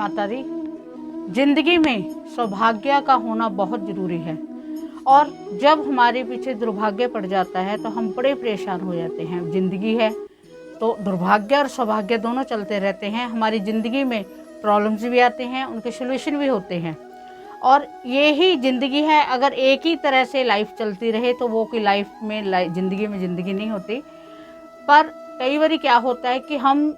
माता दी। जिंदगी में सौभाग्य का होना बहुत ज़रूरी है और जब हमारे पीछे दुर्भाग्य पड़ जाता है तो हम बड़े परेशान हो जाते हैं। ज़िंदगी है तो दुर्भाग्य और सौभाग्य दोनों चलते रहते हैं। हमारी ज़िंदगी में प्रॉब्लम्स भी आते हैं, उनके सॉल्यूशन भी होते हैं और ये ही ज़िंदगी है। अगर एक ही तरह से लाइफ चलती रहे तो वो कोई ज़िंदगी में ज़िंदगी नहीं होती। पर कई बार क्या होता है कि हम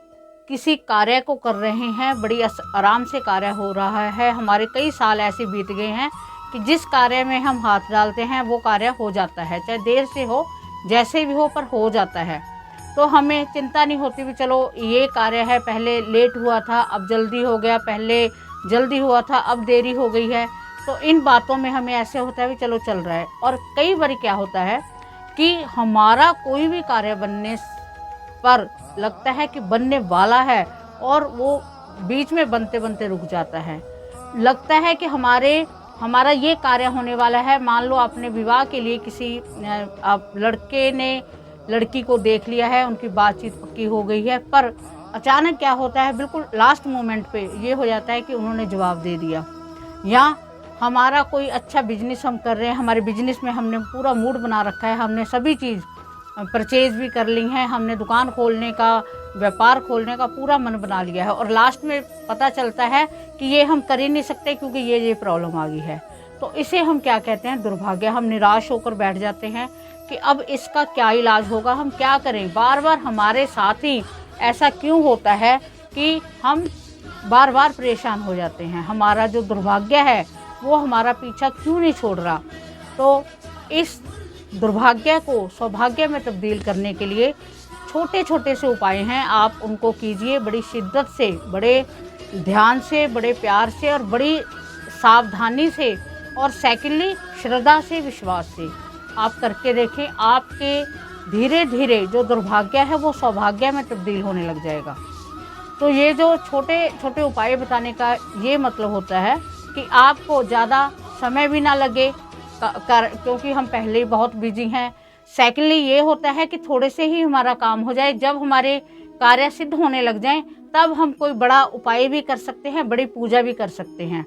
किसी कार्य को कर रहे हैं, बड़ी आराम से कार्य हो रहा है, हमारे कई साल ऐसे बीत गए हैं कि जिस कार्य में हम हाथ डालते हैं वो कार्य हो जाता है, चाहे देर से हो, जैसे भी हो, पर हो जाता है। तो हमें चिंता नहीं होती भी चलो ये कार्य है, पहले लेट हुआ था अब जल्दी हो गया, पहले जल्दी हुआ था अब देरी हो गई है। तो इन बातों में हमें ऐसे होता है भी चलो चल रहा है। और कई बार क्या होता है कि हमारा कोई भी कार्य बनने पर लगता है कि बनने वाला है और वो बीच में बनते बनते रुक जाता है। लगता है कि हमारा ये कार्य होने वाला है। मान लो आपने विवाह के लिए किसी आप लड़के ने लड़की को देख लिया है, उनकी बातचीत पक्की हो गई है, पर अचानक क्या होता है बिल्कुल लास्ट मोमेंट पे ये हो जाता है कि उन्होंने जवाब दे दिया। या हमारा कोई अच्छा बिजनेस हम कर रहे हैं, हमारे बिजनेस में हमने पूरा मूड बना रखा है, हमने सभी चीज़ परचेज भी कर ली हैं, हमने दुकान खोलने का, व्यापार खोलने का पूरा मन बना लिया है और लास्ट में पता चलता है कि ये हम कर ही नहीं सकते क्योंकि ये प्रॉब्लम आ गई है। तो इसे हम क्या कहते हैं, दुर्भाग्य। हम निराश होकर बैठ जाते हैं कि अब इसका क्या इलाज होगा, हम क्या करें। बार बार हमारे साथ ही ऐसा क्यों होता है कि हम बार बार परेशान हो जाते हैं। हमारा जो दुर्भाग्य है वो हमारा पीछा क्यों नहीं छोड़ रहा। तो इस दुर्भाग्य को सौभाग्य में तब्दील करने के लिए छोटे छोटे से उपाय हैं, आप उनको कीजिए बड़ी शिद्दत से, बड़े ध्यान से, बड़े प्यार से और बड़ी सावधानी से, और सेकेंडली श्रद्धा से, विश्वास से आप करके देखें। आपके धीरे धीरे जो दुर्भाग्य है वो सौभाग्य में तब्दील होने लग जाएगा। तो ये जो छोटे छोटे उपाय बताने का ये मतलब होता है कि आपको ज़्यादा समय भी ना लगे क्योंकि हम पहले ही बहुत बिजी हैं। सेकेंडली ये होता है कि थोड़े से ही हमारा काम हो जाए। जब हमारे कार्य सिद्ध होने लग जाएं तब हम कोई बड़ा उपाय भी कर सकते हैं, बड़ी पूजा भी कर सकते हैं।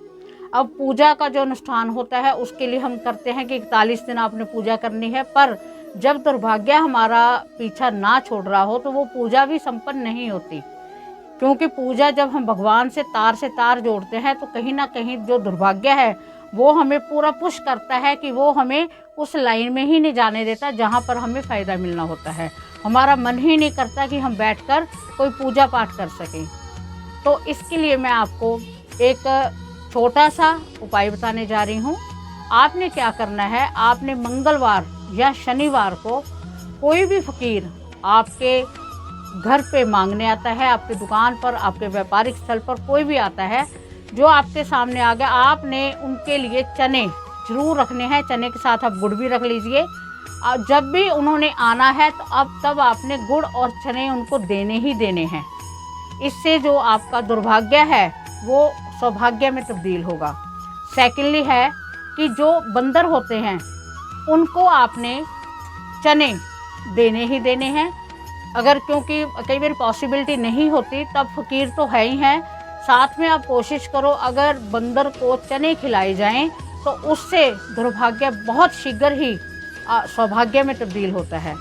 अब पूजा का जो अनुष्ठान होता है उसके लिए हम करते हैं कि 41 दिन आपने पूजा करनी है, पर जब दुर्भाग्य हमारा पीछा ना छोड़ रहा हो तो वो पूजा भी संपन्न नहीं होती। क्योंकि पूजा जब हम भगवान से तार जोड़ते हैं तो कहीं ना कहीं जो दुर्भाग्य है वो हमें पूरा पुश करता है कि वो हमें उस लाइन में ही नहीं जाने देता जहाँ पर हमें फ़ायदा मिलना होता है। हमारा मन ही नहीं करता कि हम बैठकर कोई पूजा पाठ कर सकें। तो इसके लिए मैं आपको एक छोटा सा उपाय बताने जा रही हूँ। आपने क्या करना है, आपने मंगलवार या शनिवार को कोई भी फ़कीर आपके घर पे मांगने आता है, आपके दुकान पर, आपके व्यापारिक स्थल पर कोई भी आता है जो आपके सामने आ गया, आपने उनके लिए चने जरूर रखने हैं। चने के साथ आप गुड़ भी रख लीजिए। और जब भी उन्होंने आना है तो तब आपने गुड़ और चने उनको देने ही देने हैं। इससे जो आपका दुर्भाग्य है वो सौभाग्य में तब्दील होगा। सेकेंडली है कि जो बंदर होते हैं उनको आपने चने देने ही देने हैं। अगर क्योंकि कई बार पॉसिबिलिटी नहीं होती तब फ़कीर तो है ही हैं, साथ में आप कोशिश करो अगर बंदर को चने खिलाए जाएं तो उससे दुर्भाग्य बहुत शीघ्र ही सौभाग्य में तब्दील होता है,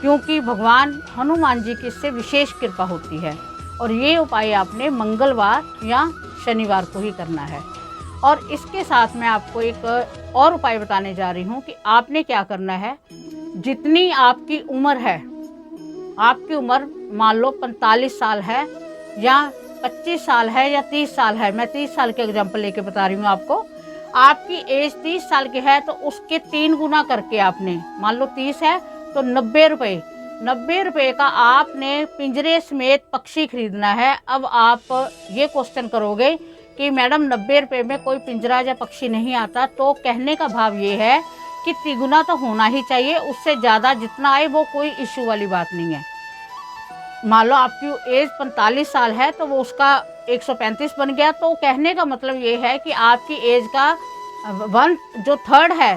क्योंकि भगवान हनुमान जी की इससे विशेष कृपा होती है। और ये उपाय आपने मंगलवार या शनिवार को ही करना है। और इसके साथ मैं आपको एक और उपाय बताने जा रही हूँ कि आपने क्या करना है। जितनी आपकी उम्र है, आपकी उम्र मान लो 45 साल है या 25 साल है या 30 साल है, मैं 30 साल के एग्जाम्पल लेके बता रही हूँ आपको। आपकी एज 30 साल की है तो उसके 3 गुना करके आपने, मान लो 30 है तो 90 रुपये का आपने पिंजरे समेत पक्षी खरीदना है। अब आप ये क्वेश्चन करोगे कि मैडम 90 रुपये में कोई पिंजरा या पक्षी नहीं आता, तो कहने का भाव ये है कि तिगुना तो होना ही चाहिए, उससे ज़्यादा जितना आए वो कोई इशू वाली बात नहीं है। मान लो आपकी एज 45 साल है तो वो उसका 135 बन गया, तो कहने का मतलब ये है कि आपकी एज का 1 जो थर्ड है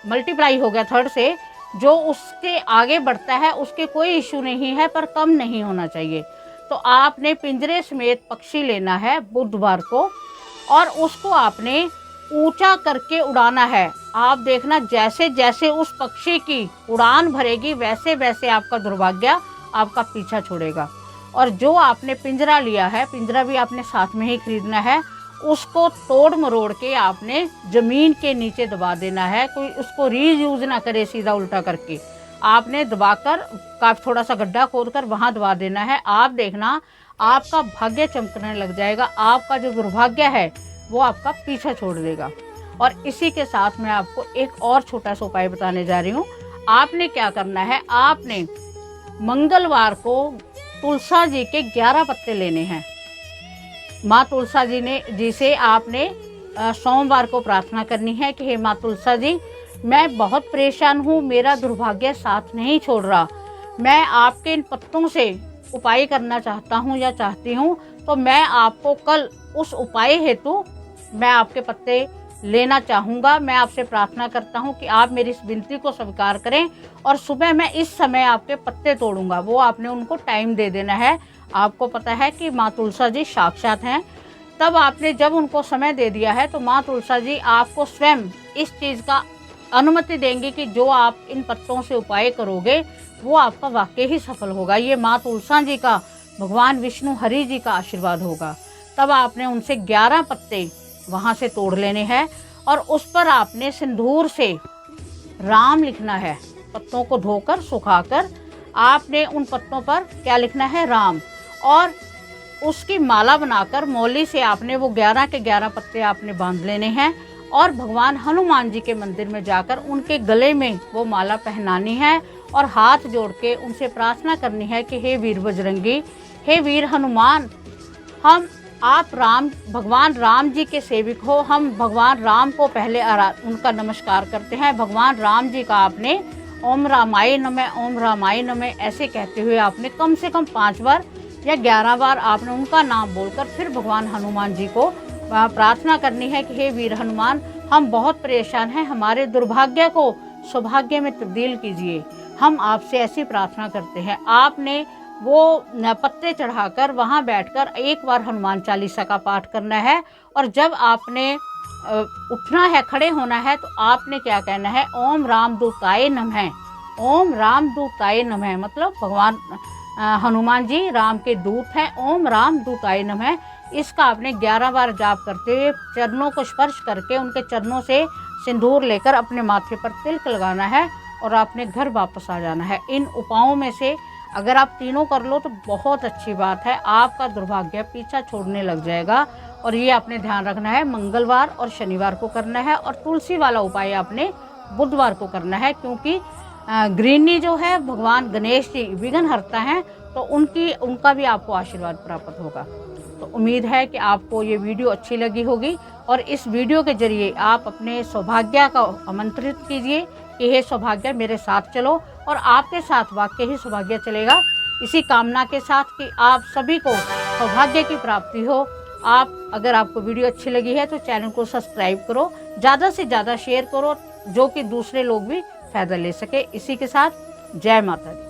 मल्टीप्लाई हो गया थर्ड से, जो उसके आगे बढ़ता है उसके कोई इशू नहीं है, पर कम नहीं होना चाहिए। तो आपने पिंजरे समेत पक्षी लेना है बुधवार को, और उसको आपने ऊंचा करके उड़ाना है। आप देखना जैसे जैसे उस पक्षी की उड़ान भरेगी वैसे वैसे आपका दुर्भाग्य आपका पीछा छोड़ेगा। और जो आपने पिंजरा लिया है, पिंजरा भी आपने साथ में ही खरीदना है, उसको तोड़ मरोड़ के आपने ज़मीन के नीचे दबा देना है। कोई उसको रीयूज ना करे सीधा उल्टा करके, आपने दबाकर काफ़ी थोड़ा सा गड्ढा खोद कर वहाँ दबा देना है। आप देखना आपका भाग्य चमकने लग जाएगा, आपका जो दुर्भाग्य है वो आपका पीछा छोड़ देगा। और इसी के साथ मैं आपको एक और छोटा सा उपाय बताने जा रही हूँ। आपने क्या करना है, आपने मंगलवार को तुलसा जी के 11 पत्ते लेने हैं। माँ तुलसा जी से आपने सोमवार को प्रार्थना करनी है कि हे माँ तुलसा जी, मैं बहुत परेशान हूँ, मेरा दुर्भाग्य साथ नहीं छोड़ रहा, मैं आपके इन पत्तों से उपाय करना चाहता हूँ या चाहती हूँ, तो मैं आपको कल उस उपाय हेतु मैं आपके पत्ते लेना चाहूँगा। मैं आपसे प्रार्थना करता हूँ कि आप मेरी इस विनती को स्वीकार करें और सुबह मैं इस समय आपके पत्ते तोड़ूंगा। वो आपने उनको टाइम दे देना है। आपको पता है कि माँ तुलसा जी साक्षात हैं, तब आपने जब उनको समय दे दिया है तो माँ तुलसा जी आपको स्वयं इस चीज़ का अनुमति देंगी कि जो आप इन पत्तों से उपाय करोगे वो आपका वाकई ही सफल होगा। ये माँ तुलसा जी का, भगवान विष्णु हरि जी का आशीर्वाद होगा। तब आपने उनसे 11 पत्ते वहाँ से तोड़ लेने हैं और उस पर आपने सिंदूर से राम लिखना है। पत्तों को धोकर सुखाकर आपने उन पत्तों पर क्या लिखना है, राम, और उसकी माला बनाकर मौली से आपने वो 11 के 11 पत्ते आपने बांध लेने हैं और भगवान हनुमान जी के मंदिर में जाकर उनके गले में वो माला पहनानी है और हाथ जोड़ के उनसे प्रार्थना करनी है कि हे वीर बजरंगी, हे वीर हनुमान, आप भगवान राम जी के सेवक हो, हम भगवान राम को पहले उनका नमस्कार करते हैं। भगवान राम जी का आपने ओम रामाय नमः, ओम रामाय नमः ऐसे कहते हुए आपने कम से कम 5 बार या 11 बार आपने उनका नाम बोलकर फिर भगवान हनुमान जी को प्रार्थना करनी है कि हे वीर हनुमान, हम बहुत परेशान हैं, हमारे दुर्भाग्य को सौभाग्य में तब्दील कीजिए, हम आपसे ऐसी प्रार्थना करते हैं। आपने वो पत्ते चढ़ाकर वहाँ बैठकर एक बार हनुमान चालीसा का पाठ करना है और जब आपने उठना है, खड़े होना है, तो आपने क्या कहना है, ओम रामदूताय नमः। ओम रामदूताय नमः मतलब भगवान हनुमान जी राम के दूत हैं। ओम रामदूताय नमः, इसका आपने 11 बार जाप करते हुए चरणों को स्पर्श करके उनके चरणों से सिंदूर लेकर अपने माथे पर तिलक लगाना है और आपने घर वापस आ जाना है। इन उपायों में से अगर आप तीनों कर लो तो बहुत अच्छी बात है, आपका दुर्भाग्य पीछा छोड़ने लग जाएगा। और ये आपने ध्यान रखना है, मंगलवार और शनिवार को करना है और तुलसी वाला उपाय आपने बुधवार को करना है, क्योंकि गृहिणी जो है भगवान गणेश जी विघ्न हरता हैं, तो उनका भी आपको आशीर्वाद प्राप्त होगा। तो उम्मीद है कि आपको ये वीडियो अच्छी लगी होगी और इस वीडियो के जरिए आप अपने सौभाग्य को आमंत्रित कीजिए कि हे सौभाग्य मेरे साथ चलो, और आपके साथ वाकई ही सौभाग्य चलेगा। इसी कामना के साथ कि आप सभी को सौभाग्य की प्राप्ति हो। अगर आपको वीडियो अच्छी लगी है तो चैनल को सब्सक्राइब करो, ज़्यादा से ज़्यादा शेयर करो, जो कि दूसरे लोग भी फ़ायदा ले सके। इसी के साथ जय माता दी।